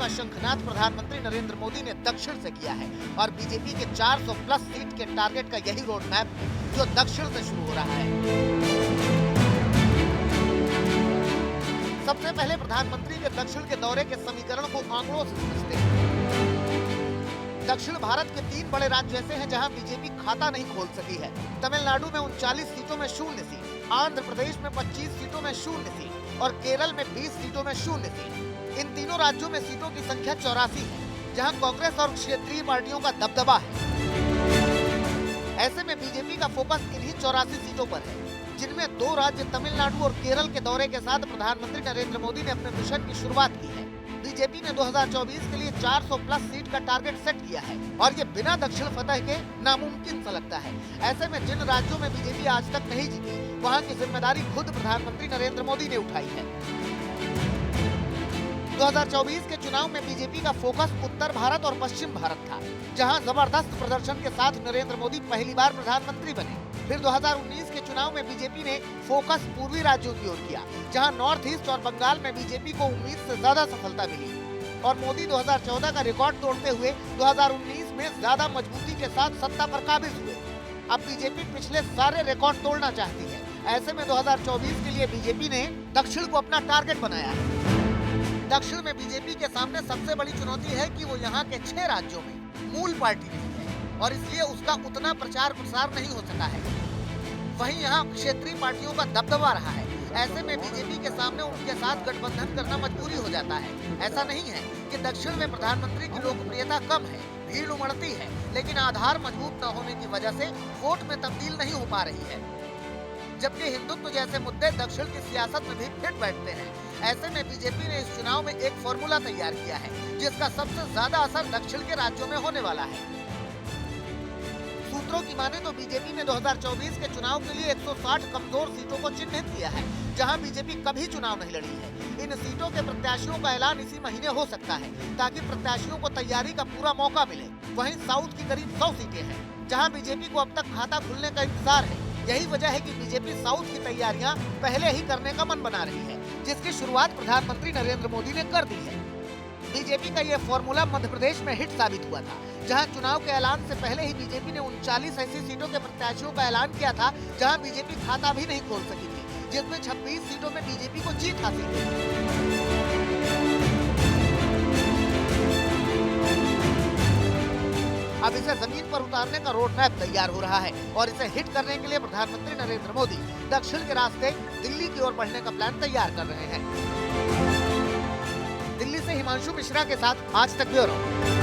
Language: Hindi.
का शंखनाद प्रधानमंत्री नरेंद्र मोदी ने दक्षिण से किया है और बीजेपी के 400 प्लस सीट के टारगेट का यही रोड मैप जो दक्षिण से शुरू हो रहा है। सबसे पहले प्रधानमंत्री के दक्षिण के दौरे के समीकरण को आंकड़ों से समझते हैं। दक्षिण भारत के 3 बड़े राज्य ऐसे हैं जहां बीजेपी खाता नहीं खोल सकी है। तमिलनाडु में 39 सीटों में 0 सीट, आंध्र प्रदेश में 25 सीटों में 0 सीट और केरल में 20 सीटों में 0 सीट। इन तीनों राज्यों में सीटों की संख्या 84 है, जहां कांग्रेस और क्षेत्रीय पार्टियों का दबदबा है। ऐसे में बीजेपी का फोकस इन्हीं 84 सीटों पर है, जिनमें 2 राज्य तमिलनाडु और केरल के दौरे के साथ प्रधानमंत्री नरेंद्र मोदी ने अपने मिशन की शुरुआत की है। बीजेपी ने 2024 के लिए 400 प्लस सीट का टारगेट सेट किया है और ये बिना दक्षिण फतह के नामुमकिन सा लगता है। ऐसे में जिन राज्यों में बीजेपी आज तक नहीं जीती, वहां की जिम्मेदारी खुद प्रधानमंत्री नरेंद्र मोदी ने उठाई है। 2024 के चुनाव में बीजेपी का फोकस उत्तर भारत और पश्चिम भारत था, जहां जबरदस्त प्रदर्शन के साथ नरेंद्र मोदी पहली बार प्रधानमंत्री बने। फिर 2019 के चुनाव में बीजेपी ने फोकस पूर्वी राज्यों की ओर किया, जहां नॉर्थ ईस्ट और बंगाल में बीजेपी को उम्मीद से ज्यादा सफलता मिली और मोदी 2014 का रिकॉर्ड तोड़ते हुए 2019 में ज्यादा मजबूती के साथ सत्ता पर काबिज हुए। अब बीजेपी पिछले सारे रिकॉर्ड तोड़ना चाहती है। ऐसे में 2024 के लिए बीजेपी ने दक्षिण को अपना टारगेट बनाया है। दक्षिण में बीजेपी के सामने सबसे बड़ी चुनौती है कि वो यहाँ के 6 राज्यों में मूल पार्टी नहीं है और इसलिए उसका उतना प्रचार प्रसार नहीं हो सका है। वहीं यहाँ क्षेत्रीय पार्टियों का दबदबा रहा है। ऐसे में बीजेपी के सामने उनके साथ गठबंधन करना मजबूरी हो जाता है। ऐसा नहीं है कि दक्षिण में प्रधानमंत्री की लोकप्रियता कम है, भीड़ उमड़ती है, लेकिन आधार मजबूत न होने की वजह से वोट में तब्दील नहीं हो पा रही है। जबकि हिंदुत्व जैसे मुद्दे दक्षिण की सियासत में भी फिट बैठते हैं। ऐसे में बीजेपी ने इस चुनाव में एक फॉर्मूला तैयार किया है, जिसका सबसे ज्यादा असर दक्षिण के राज्यों में होने वाला है। सूत्रों की माने तो बीजेपी ने 2024 के चुनाव के लिए 160 कमजोर सीटों को चिन्हित किया है, जहां बीजेपी कभी चुनाव नहीं लड़ी है। इन सीटों के प्रत्याशियों का ऐलान इसी महीने हो सकता है, ताकि प्रत्याशियों को तैयारी का पूरा मौका मिले। वहीं साउथ की करीब 100 सीटें हैं, जहां बीजेपी को अब तक खाता खुलने का इंतजार है। यही वजह है कि बीजेपी साउथ की तैयारियां पहले ही करने का मन बना रही है, जिसकी शुरुआत प्रधानमंत्री नरेंद्र मोदी ने कर दी है। बीजेपी का ये फॉर्मूला मध्य प्रदेश में हिट साबित हुआ था, जहां चुनाव के ऐलान से पहले ही बीजेपी ने 39 ऐसी सीटों के प्रत्याशियों का ऐलान किया था, जहां बीजेपी खाता भी नहीं खोल सकी थी, जिसमें 26 सीटों में बीजेपी को जीत हासिल हुई। अब इसे जमीन पर उतारने का रोड मैप तैयार हो रहा है और इसे हिट करने के लिए प्रधानमंत्री नरेंद्र मोदी दक्षिण के रास्ते दिल्ली की ओर बढ़ने का प्लान तैयार कर रहे हैं। दिल्ली से हिमांशु मिश्रा के साथ आज तक ब्यूरो।